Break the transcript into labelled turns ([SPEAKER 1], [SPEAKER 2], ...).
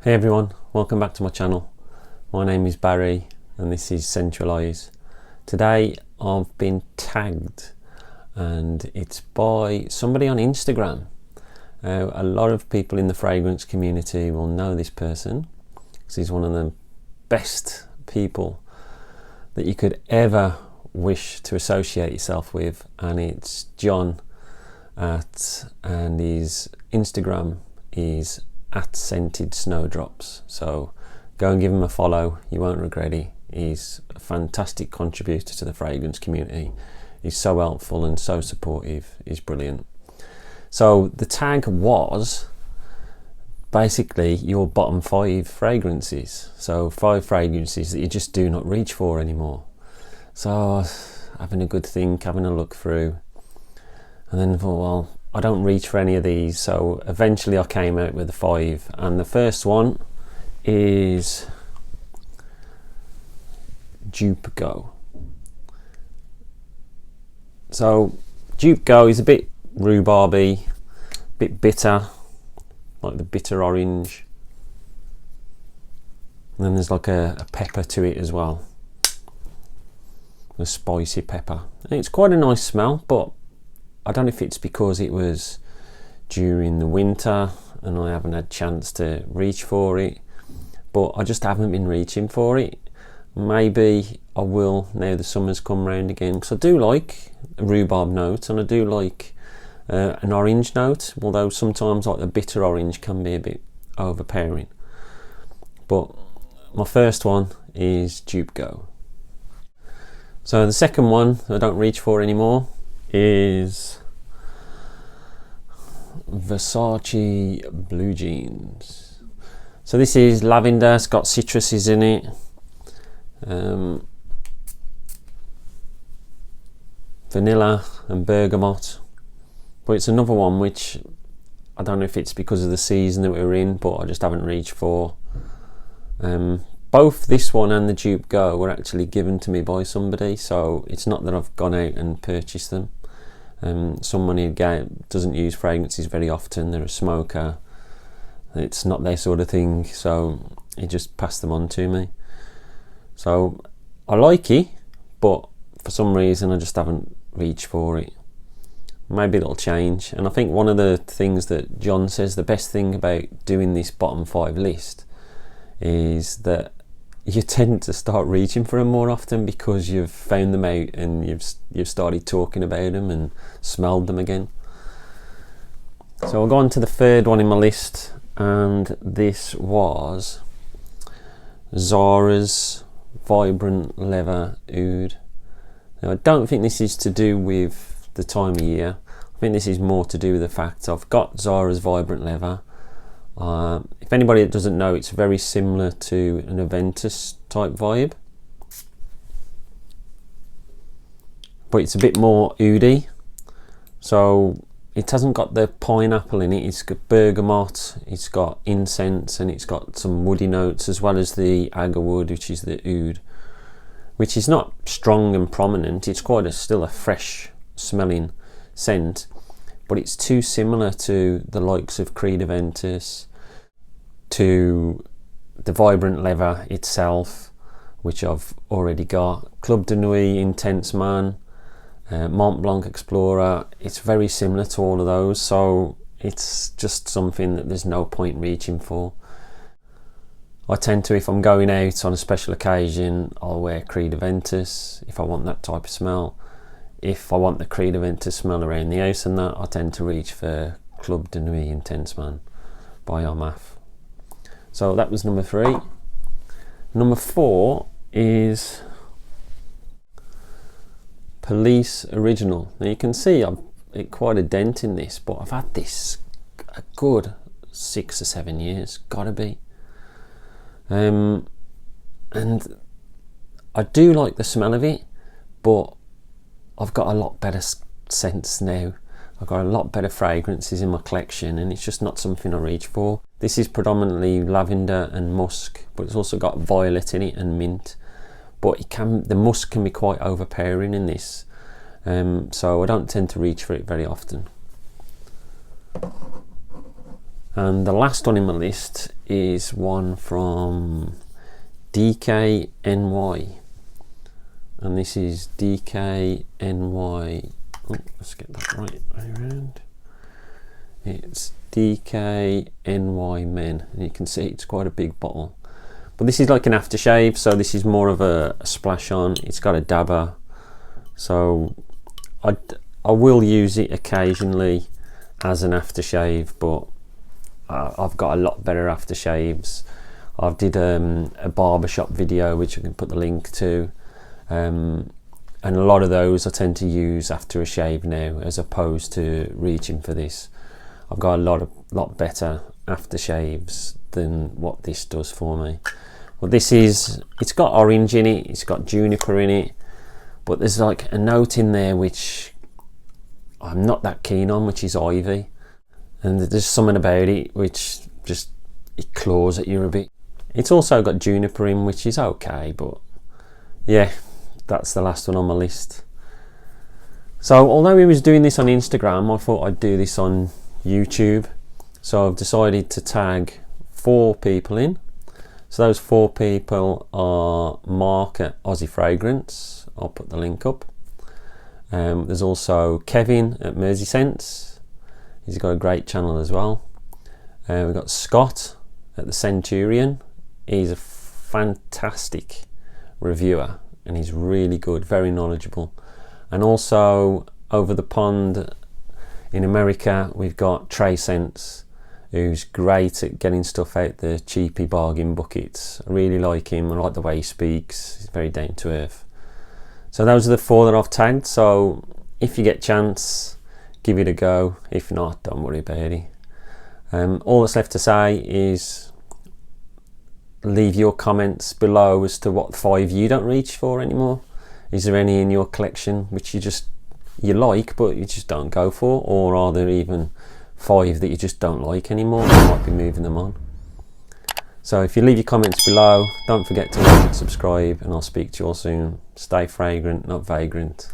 [SPEAKER 1] Hey everyone, welcome back to my channel. My name is Barry and this is Centralise. Today I've been tagged and it's by somebody on Instagram. A lot of people in the fragrance community will know this person because he's one of the best people that you could ever wish to associate yourself with, and it's John and his Instagram is @scented snowdrops. So go and give him a follow, you won't regret it. He's a fantastic contributor to the fragrance community. He's so helpful and so supportive. He's brilliant. So the tag was basically your bottom 5 fragrances. So 5 fragrances that you just do not reach for anymore. So having a good think, having a look through, and then thought, well, I don't reach for any of these, so eventually I came out with the 5, and the first one is Dupe Go. So Dupe Go is a bit rhubarby, a bit bitter, like the bitter orange, and then there's like a pepper to it as well, a spicy pepper, and it's quite a nice smell, but I don't know if it's because it was during the winter and I haven't had a chance to reach for it, but I just haven't been reaching for it. Maybe I will now the summer's come round again, because I do like a rhubarb note and I do like an orange note, although sometimes like the bitter orange can be a bit overpowering. But my first one is Dupe Go. So the second one I don't reach for anymore is Versace Blue Jeans. So this is lavender, it's got citruses in it, vanilla and bergamot, but it's another one which I don't know if it's because of the season that we're in, but I just haven't reached for. Both this one and the Dupe Go were actually given to me by somebody, so it's not that I've gone out and purchased them. Someone who doesn't use fragrances very often, they're a smoker, it's not their sort of thing, so he just passed them on to me. So I like it, but for some reason I just haven't reached for it. Maybe it'll change. And I think one of the things that John says, the best thing about doing this bottom 5 list is that you tend to start reaching for them more often because you've found them out and you've started talking about them and smelled them again. So I'll go on to the third one in my list, and this was Zara's Vibrant Leather Oud. Now I don't think this is to do with the time of year. I think this is more to do with the fact I've got Zara's Vibrant Leather. If anybody that doesn't know, it's very similar to an Aventus type vibe, but it's a bit more oudy. So it hasn't got the pineapple in it, it's got bergamot, it's got incense, and it's got some woody notes, as well as the agarwood, which is the oud, which is not strong and prominent. It's quite still a fresh smelling scent, but it's too similar to the likes of Creed Aventus, to the Vibrant Leather itself, which I've already got, Club de Nuit Intense Man, Mont Blanc Explorer. It's very similar to all of those, so it's just something that there's no point reaching for. I tend to, if I'm going out on a special occasion, I'll wear Creed Aventus if I want that type of smell. If I want the Creed Aventus smell around the house and that, I tend to reach for Club de Nuit Intense Man by Armaf. So that was number 3. Number 4 is Police Original. Now you can see I've quite a dent in this, but I've had this a good 6 or 7 years, gotta be. And I do like the smell of it, but I've got a lot better scents now. I've got a lot better fragrances in my collection, and it's just not something I reach for. This is predominantly lavender and musk, but it's also got violet in it and mint. But the musk can be quite overpowering in this, so I don't tend to reach for it very often. And the last one in my list is one from DKNY, and this is DKNY. Oh, let's get that right around. It's DKNY Men, and you can see it's quite a big bottle. But this is like an aftershave, so this is more of a splash on. It's got a dabber, so I will use it occasionally as an aftershave, but I've got a lot better aftershaves. I've did a barbershop video which I can put the link to, and a lot of those I tend to use after a shave now, as opposed to reaching for this. I've got a lot better aftershaves than what this does for me. Well, this is, it's got orange in it, it's got juniper in it, but there's like a note in there which I'm not that keen on, which is ivy. And there's something about it which just, it claws at you a bit. It's also got juniper in, which is okay, but yeah, that's the last one on my list. So although we was doing this on Instagram, I thought I'd do this on YouTube. So I've decided to tag 4 people in. So those 4 people are Mark at Aussie Fragrance. I'll put the link up. There's also Kevin at Mersey Sense. He's got a great channel as well. We've got Scott at the Centurion. He's a fantastic reviewer and he's really good, very knowledgeable. And also over the pond in America, we've got Trey Sense, who's great at getting stuff out the cheapy bargain buckets. I really like him. I like the way he speaks. He's very down to earth. So those are the 4 that I've tagged. So if you get a chance, give it a go. If not, don't worry about it. All that's left to say is leave your comments below as to what 5 you don't reach for anymore. Is there any in your collection which you like but you just don't go for, or are there even 5 that you just don't like anymore? You might be moving them on. So if you leave your comments below, don't forget to like and subscribe, and I'll speak to you all soon. Stay fragrant, not vagrant.